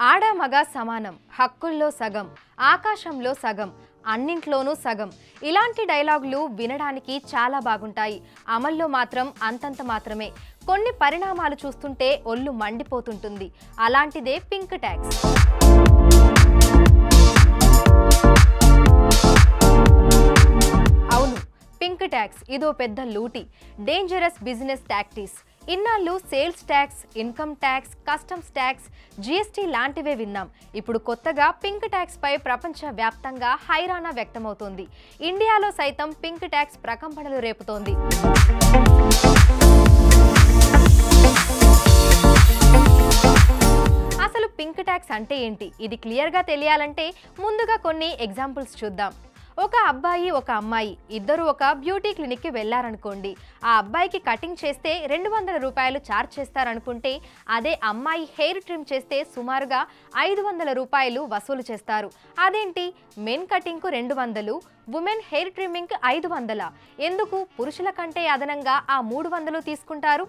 ఆడ మగ సమానం, హక్కుల్లో సగం, ఆకాశంలో సగం, అన్నింట్లోనూ సగం. ఇలాంటి డైలాగులు వినడానికి చాలా బాగుంటాయి. అమల్లో మాత్రం అంతంత మాత్రమే. కొన్ని పరిణామాలు చూస్తుంటే ఒళ్ళు మండిపోతుంటుంది. అలాంటిదే పింక్ ట్యాక్స్. అవును, పింక్ ట్యాక్స్ ఇదో పెద్ద లూటి, డేంజరస్ బిజినెస్ టాక్టిక్స్. ఇన్నాళ్ళు sales tax, income tax, customs tax, GST లాంటివే విన్నాం. ఇప్పుడు కొత్తగా పింక్ ట్యాక్స్ పై ప్రపంచ వ్యాప్తంగా హైరానా వ్యక్తమవుతోంది. ఇండియాలో సైతం పింక్ ట్యాక్స్ ప్రకంపనలు రేపుతోంది. అసలు పింక్ ట్యాక్స్ అంటే ఏంటి? ఇది క్లియర్గా తెలియాలంటే ముందుగా కొన్ని ఎగ్జాంపుల్స్ చూద్దాం. ఒక అబ్బాయి ఒక అమ్మాయి ఇద్దరు ఒక బ్యూటీ క్లినిక్కి వెళ్ళారనుకోండి. ఆ అబ్బాయికి కటింగ్ చేస్తే 200 రూపాయలు ఛార్జ్ చేస్తారనుకుంటే, అదే అమ్మాయి హెయిర్ ట్రిమ్ చేస్తే సుమారుగా 500 రూపాయలు వసూలు చేస్తారు. అదేంటి, మెన్ కటింగ్కు 200, ఉమెన్ హెయిర్ ట్రిమ్మింగ్కి 500? ఎందుకు పురుషుల కంటే అదనంగా ఆ 300 తీసుకుంటారు?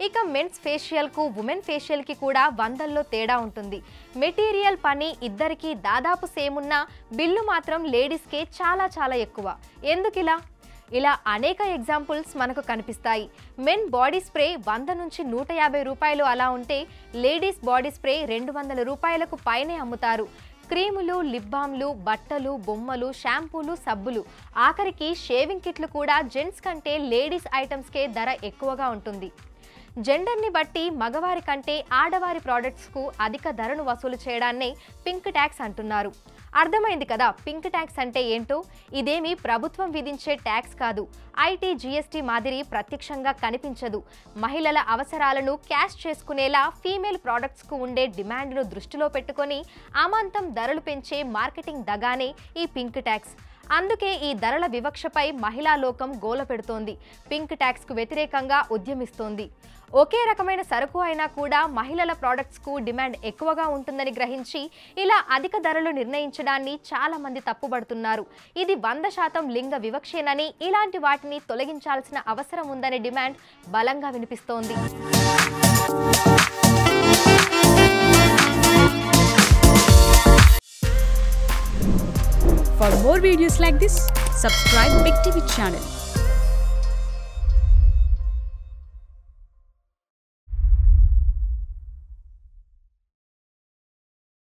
ఇక మెన్స్ ఫేషియల్కు ఉమెన్ ఫేషియల్కి కూడా 100లో తేడా ఉంటుంది. మెటీరియల్ పని ఇద్దరికి దాదాపు సేమ్ ఉన్న బిల్లు మాత్రం లేడీస్కే చాలా ఎక్కువ. ఎందుకిలా? ఇలా అనేక ఎగ్జాంపుల్స్ మనకు కనిపిస్తాయి. మెన్ బాడీ స్ప్రే 100 నుంచి 150 రూపాయలు అలా ఉంటే, లేడీస్ బాడీ స్ప్రే 200 రూపాయలకు పైనే అమ్ముతారు. క్రీములు, లిప్ బామ్లు, బట్టలు, బొమ్మలు, షాంపూలు, సబ్బులు, ఆఖరికి షేవింగ్ కిట్లు కూడా జెంట్స్ కంటే లేడీస్ ఐటమ్స్కే ధర ఎక్కువగా ఉంటుంది. జెండర్ని బట్టి మగవారి కంటే ఆడవారి ప్రోడక్ట్స్కు అధిక ధరను వసూలు చేయడాన్నే పింక్ ట్యాక్స్ అంటున్నారు. అర్థమైంది కదా పింక్ ట్యాక్స్ అంటే ఏంటో? ఇదేమీ ప్రభుత్వం విధించే ట్యాక్స్ కాదు. ఐటీ, జీఎస్టీ మాదిరి ప్రత్యక్షంగా కనిపించదు. మహిళల అవసరాలను క్యాష్ చేసుకునేలా ఫీమేల్ ప్రోడక్ట్స్కు ఉండే డిమాండ్ను దృష్టిలో పెట్టుకొని అమాంతం ధరలు పెంచే మార్కెటింగ్ దగానే ఈ పింక్ ట్యాక్స్. అందుకే ఈ ధరల వివక్షపై మహిళా లోకం గోల పెడుతోంది. పింక్ ట్యాక్స్కు వ్యతిరేకంగా ఉద్యమిస్తోంది. ఒకే రకమైన సరుకు అయినా కూడా మహిళల ప్రోడక్ట్స్కు డిమాండ్ ఎక్కువగా ఉంటుందని గ్రహించి ఇలా అధిక ధరలు నిర్ణయించడాన్ని చాలా మంది తప్పుబడుతున్నారు. ఇది 100% లింగ వివక్షేనని, ఇలాంటి వాటిని తొలగించాల్సిన అవసరం ఉందనే డిమాండ్ బలంగా వినిపిస్తోంది. For more videos like this, subscribe Big TV channel.